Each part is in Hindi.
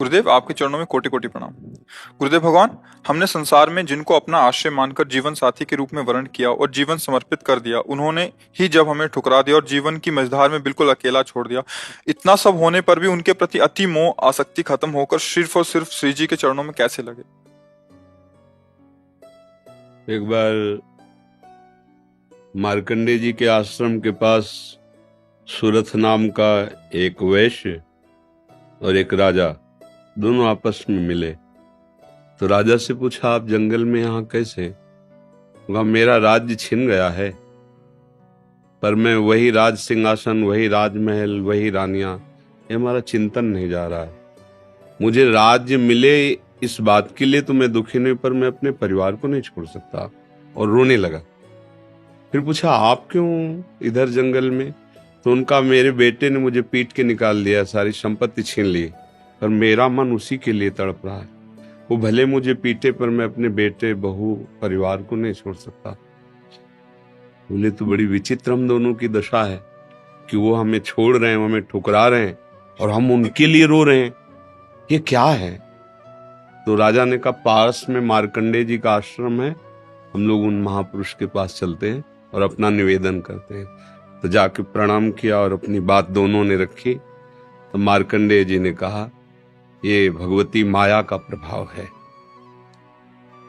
गुरुदेव, आपके चरणों में कोटि कोटि प्रणाम। गुरुदेव भगवान, हमने संसार में जिनको अपना आश्रय मानकर जीवन साथी के रूप में वर्ण किया और जीवन समर्पित कर दिया, उन्होंने ही जब हमें ठुकरा दिया और जीवन की मझधार में बिल्कुल अकेला छोड़ दिया, इतना सब होने पर भी उनके प्रति अति मोह आसक्ति खत्म होकर सिर्फ और सिर्फ श्री जी के चरणों में कैसे लगे? एक बार मार्कंडे जी के आश्रम के पास सुरथ नाम का एक वैश्य और एक राजा दोनों आपस में मिले। तो राजा से पूछा, आप जंगल में यहाँ कैसे? कहा, मेरा राज्य छिन गया है, पर मैं वही राज सिंहासन, वही राजमहल, वही रानियां, ये हमारा चिंतन नहीं जा रहा है। मुझे राज्य मिले इस बात के लिए तो मैं दुखी नहीं, पर मैं अपने परिवार को नहीं छोड़ सकता। और रोने लगा। फिर पूछा, आप क्यों इधर जंगल में? तो उनका, मेरे बेटे ने मुझे पीट के निकाल दिया, सारी संपत्ति छीन ली, पर मेरा मन उसी के लिए तड़प रहा है। वो भले मुझे पीटे, पर मैं अपने बेटे, बहू, परिवार को नहीं छोड़ सकता। बोले, तो बड़ी विचित्र हम दोनों की दशा है कि वो हमें छोड़ रहे हैं, वो हमें ठुकरा रहे हैं और हम उनके लिए रो रहे हैं। ये क्या है? तो राजा ने कहा, पास में मार्कंडे जी का आश्रम है, हम लोग उन महापुरुष के पास चलते हैं और अपना निवेदन करते हैं। तो जाके प्रणाम किया और अपनी बात दोनों ने रखी। तो मार्कंडेय जी ने कहा, ये भगवती माया का प्रभाव है।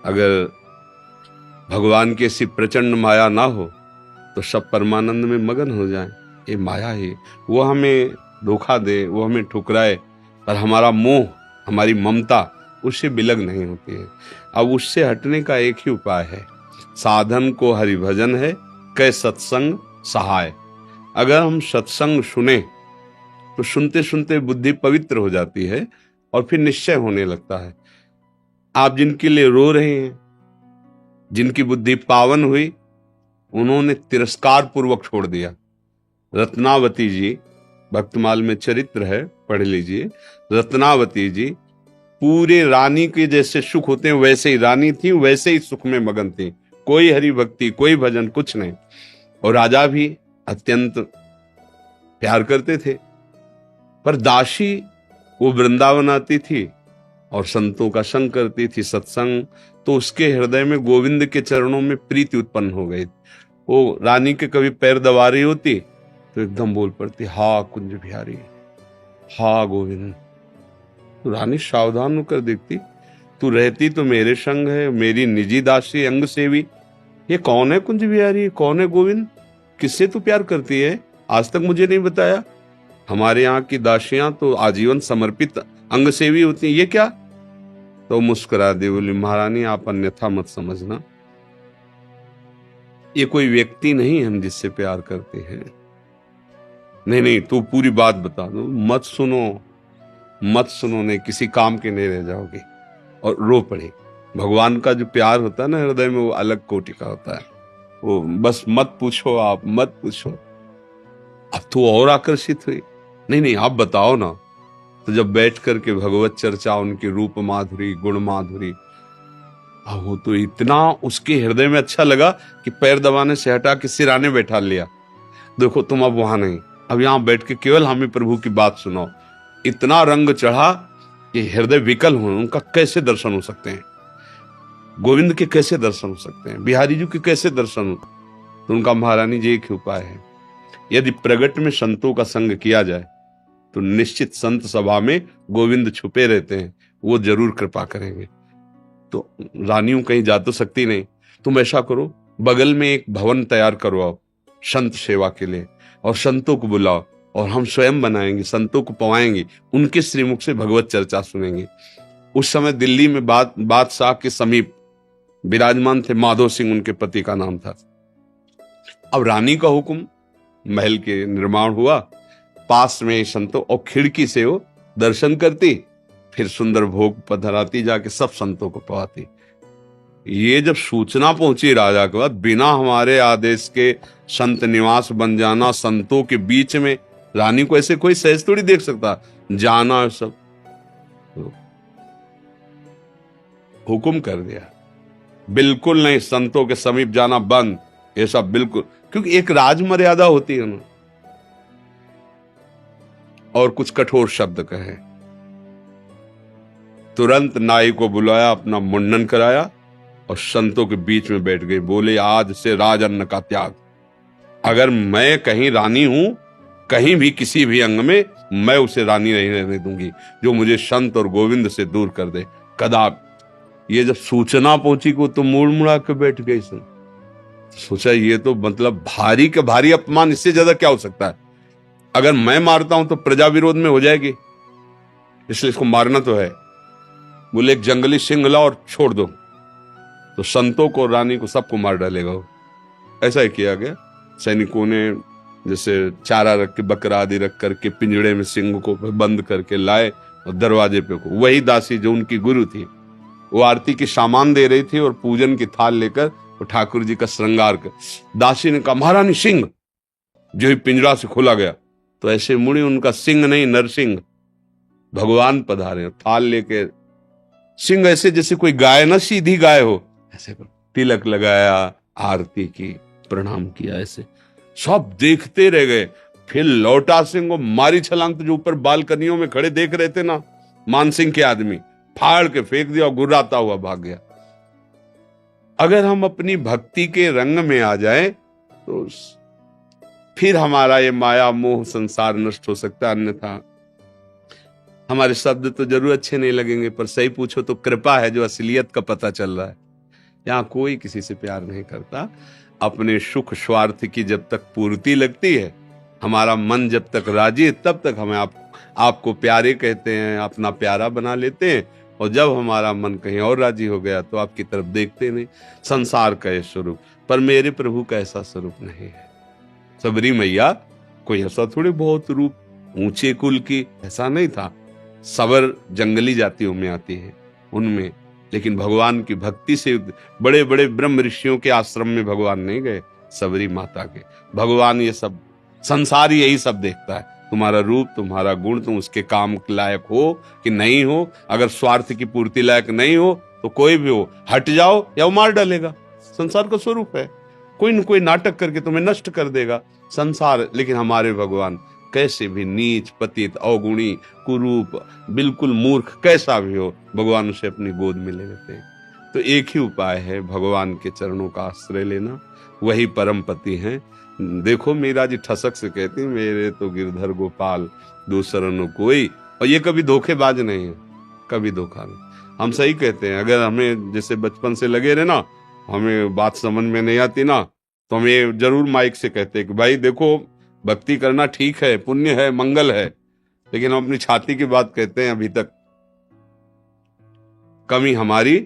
अगर भगवान की ऐसी प्रचंड माया ना हो तो सब परमानंद में मगन हो जाएं। ये माया ही, वो हमें धोखा दे, वो हमें ठुकराए, पर हमारा मोह, हमारी ममता उससे बिलग नहीं होती है। अब उससे हटने का एक ही उपाय है, साधन को हरिभजन है, कै सत्संग सहाय। अगर हम सत्संग सुने तो सुनते सुनते बुद्धि पवित्र हो जाती है और फिर निश्चय होने लगता है। आप जिनके लिए रो रहे हैं, जिनकी बुद्धि पावन हुई, उन्होंने तिरस्कार पूर्वक छोड़ दिया। रत्नावती जी, भक्तमाल में चरित्र है, पढ़ लीजिए। रत्नावती जी पूरे रानी के जैसे सुख होते हैं वैसे ही रानी थी, वैसे ही सुख में मगन थी। कोई हरि भक्ति, कोई भजन, कुछ नहीं। और राजा भी अत्यंत प्यार करते थे, पर दासी वो वृंदावन आती थी और संतों का संग करती थी, सत्संग। तो उसके हृदय में गोविंद के चरणों में प्रीति उत्पन्न हो गई। वो रानी के कभी पैर दबा रही होती तो एकदम बोल पड़ती, हा कुंज बिहारी, हा गोविंद। तो रानी सावधान होकर देखती, तू रहती तो मेरे संग है, मेरी निजी दासी, अंग सेवी। ये कौन है कुंज बिहारी, कौन है गोविंद? किससे तू प्यार करती है? आज तक मुझे नहीं बताया। हमारे यहाँ की दासियां तो आजीवन समर्पित अंग सेवी होती हैं, ये क्या? तो मुस्कुरा दी, बोली, महारानी आप अन्यथा मत समझना, ये कोई व्यक्ति नहीं हम जिससे प्यार करते हैं। नहीं नहीं, तू पूरी बात बता दो, मत सुनो, मत सुनो, नहीं किसी काम के नहीं रह जाओगे। और रो पड़े। भगवान का जो प्यार होता है ना हृदय में, वो अलग कोटि का होता है। वो बस मत पूछो, आप मत पूछो। अब तो और आकर्षित हुई, नहीं नहीं आप बताओ ना। तो जब बैठ करके भगवत चर्चा, उनकी रूप माधुरी, गुण माधुरी, अब वो तो इतना उसके हृदय में अच्छा लगा कि पैर दबाने से हटा के सिराने बैठा लिया। देखो तुम अब वहां नहीं, अब यहां बैठ के केवल हमें प्रभु की बात सुनाओ। इतना रंग चढ़ा कि हृदय विकल हुए। उनका कैसे दर्शन हो सकते हैं? गोविंद के कैसे दर्शन हो सकते हैं? बिहारी जी के कैसे दर्शन हो? तो उनका, महारानी जी एक ही उपाय है, यदि प्रगट में संतों का संग किया जाए तो निश्चित संत सभा में गोविंद छुपे रहते हैं, वो जरूर कृपा करेंगे। तो रानियों कहीं जा तो सकती नहीं, तुम ऐसा करो, बगल में एक भवन तैयार करो आप संत सेवा के लिए, और संतों को बुलाओ और हम स्वयं बनाएंगे, संतों को पवाएंगे, उनके श्रीमुख से भगवत चर्चा सुनेंगे। उस समय दिल्ली में बादशाह के समीप विराजमान थे माधो सिंह, उनके पति का नाम था। अब रानी का हुक्म, महल के निर्माण हुआ, पास में संतों, और खिड़की से वो दर्शन करती, फिर सुंदर भोग पधराती, जाके सब संतों को पवाती। ये जब सूचना पहुंची राजा के बाद, बिना हमारे आदेश के संत निवास बन जाना, संतों के बीच में, रानी को ऐसे कोई सहज थोड़ी देख सकता, जाना सब। तो हुक्म कर दिया, बिल्कुल नहीं, संतों के समीप जाना बंद, ये सब बिल्कुल, क्योंकि एक राज मर्यादा होती है ना। और कुछ कठोर शब्द कहे। तुरंत नाई को बुलाया, अपना मुंडन कराया और संतों के बीच में बैठ गई। बोले, आज से राज अन्न का त्याग। अगर मैं कहीं रानी हूं, कहीं भी किसी भी अंग में, मैं उसे रानी नहीं रहने दूंगी जो मुझे संत और गोविंद से दूर कर दे, कदाप। ये जब सूचना पहुंची को तो मुड़ मुड़ा के बैठ गई। सोचा ये तो मतलब भारी का भारी अपमान, इससे ज्यादा क्या हो सकता है। अगर मैं मारता हूं तो प्रजा विरोध में हो जाएगी, इसलिए इसको मारना तो है। बोले, एक जंगली सिंह लाओ और छोड़ दो, तो संतों को, रानी को, सबको मार डालेगा वो। ऐसा ही किया गया। सैनिकों ने जैसे चारा रख के, बकरा आदि रख करके पिंजड़े में सिंह को बंद करके लाए और दरवाजे पे को, वही दासी जो उनकी गुरु थी, वो आरती की सामान दे रही थी और पूजन की थाल लेकर वो ठाकुर जी का श्रृंगार कर। दासी ने कहा, महारानी सिंह। जो ही पिंजरा से खोला गया तो ऐसे मुड़ी, उनका सिंह नहीं नरसिंह, भगवान पधारे, थाल लेके। सिंह ऐसे जैसे कोई गाय ना, सीधी गाय हो, ऐसे तिलक लगाया, आरती की, प्रणाम किया। ऐसे सब देखते रह गए। फिर लौटा सिंह को मारी छलांग, तो जो ऊपर बालकनियों में खड़े देख रहे थे ना मानसिंह के आदमी, फाड़ के फेंक दिया और गुर्राता हुआ भाग गया। अगर हम अपनी भक्ति के रंग में आ जाएं तो फिर हमारा ये माया मोह संसार नष्ट हो सकता है। अन्यथा हमारे शब्द तो जरूर अच्छे नहीं लगेंगे, पर सही पूछो तो कृपा है जो असलियत का पता चल रहा है। यहां कोई किसी से प्यार नहीं करता। अपने सुख स्वार्थ की जब तक पूर्ति लगती है, हमारा मन जब तक राजी है, तब तक हमें आपको प्यारे कहते हैं, अपना प्यारा बना लेते हैं। और जब हमारा मन कहीं और राजी हो गया तो आपकी तरफ देखते नहीं। संसार का ये स्वरूप, पर मेरे प्रभु का ऐसा स्वरूप नहीं है। सबरी मैया कोई ऐसा थोड़ी बहुत रूप ऊंचे कुल की, ऐसा नहीं था। सबर जंगली जातियों में आती है उनमें, लेकिन भगवान की भक्ति से बड़े बड़े ब्रह्म ऋषियों के आश्रम में भगवान नहीं गए, सबरी माता के। भगवान ये सब संसार यही सब देखता है, तुम्हारा रूप, तुम्हारा गुण, तुम उसके काम लायक हो कि नहीं हो। अगर स्वार्थ की पूर्ति लायक नहीं हो तो कोई भी हो, हट जाओ या वो मार डालेगा। संसार का स्वरूप है, कोई न कोई नाटक करके तुम्हें नष्ट कर देगा संसार। लेकिन हमारे भगवान कैसे भी नीच, पतित, अवगुणी, कुरूप, बिल्कुल मूर्ख कैसा भी हो, भगवान उसे अपनी गोद में ले लेते हैं। तो एक ही उपाय है, भगवान के चरणों का आश्रय लेना, वही परम पति हैं। देखो मीरा जी ठसक से कहती, मेरे तो गिरधर गोपाल दूसरा न कोई। और ये कभी धोखेबाज नहीं है, कभी धोखा नहीं। हम सही कहते हैं। अगर हमें जैसे बचपन से लगे रहे ना, हमें बात समझ में नहीं आती ना, तो हम ये जरूर माइक से कहते हैं कि भाई देखो, भक्ति करना ठीक है, पुण्य है, मंगल है, लेकिन हम अपनी छाती की बात कहते हैं। अभी तक कमी हमारी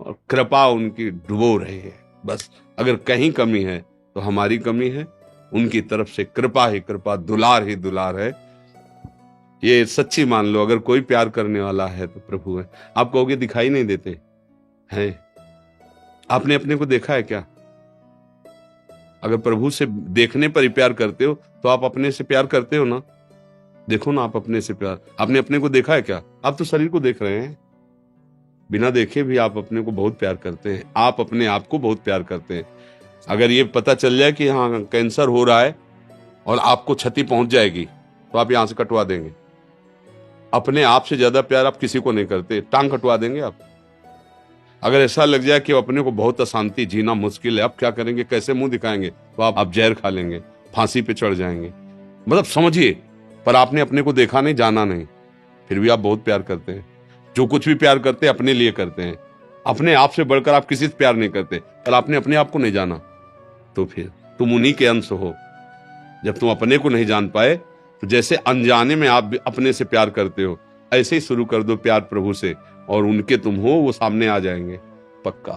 और कृपा उनकी डुबो रही है। बस अगर कहीं कमी है तो हमारी कमी है, उनकी तरफ से कृपा ही कृपा, दुलार ही दुलार है। ये सच्ची मान लो। अगर कोई प्यार करने वाला है तो प्रभु है। आप कहोगे दिखाई नहीं देते हैं, आपने अपने को देखा है क्या? अगर प्रभु से देखने पर ही प्यार करते हो तो आप अपने से प्यार करते हो ना। देखो ना, आप अपने से प्यार, आपने अपने को देखा है क्या? आप तो शरीर को देख रहे हैं, बिना देखे भी आप अपने को बहुत प्यार करते हैं। आप अपने आप को बहुत प्यार करते हैं। अगर ये पता चल जाए कि हाँ कैंसर हो रहा है और आपको क्षति पहुंच जाएगी तो आप यहां से कटवा देंगे। अपने आप से ज्यादा प्यार आप किसी को नहीं करते, टांग कटवा देंगे आप। अगर ऐसा लग जाए कि अपने को बहुत अशांति, जीना मुश्किल है, आप क्या करेंगे, कैसे मुंह दिखाएंगे, तो आप जहर खा लेंगे, फांसी पे चढ़ जाएंगे। मतलब समझिए, पर आपने अपने को देखा नहीं, जाना नहीं, फिर भी आप बहुत प्यार करते हैं। जो कुछ भी प्यार करते हैं अपने लिए करते हैं। अपने आप से बढ़कर आप किसी से प्यार नहीं करते, पर आपने अपने आप को नहीं जाना, तो फिर तुम उन्हीं के अंश हो। जब तुम अपने को नहीं जान पाए तो जैसे अनजाने में आप अपने से प्यार करते हो, ऐसे ही शुरू कर दो प्यार प्रभु से, और उनके तुम हो वो सामने आ जाएंगे पक्का।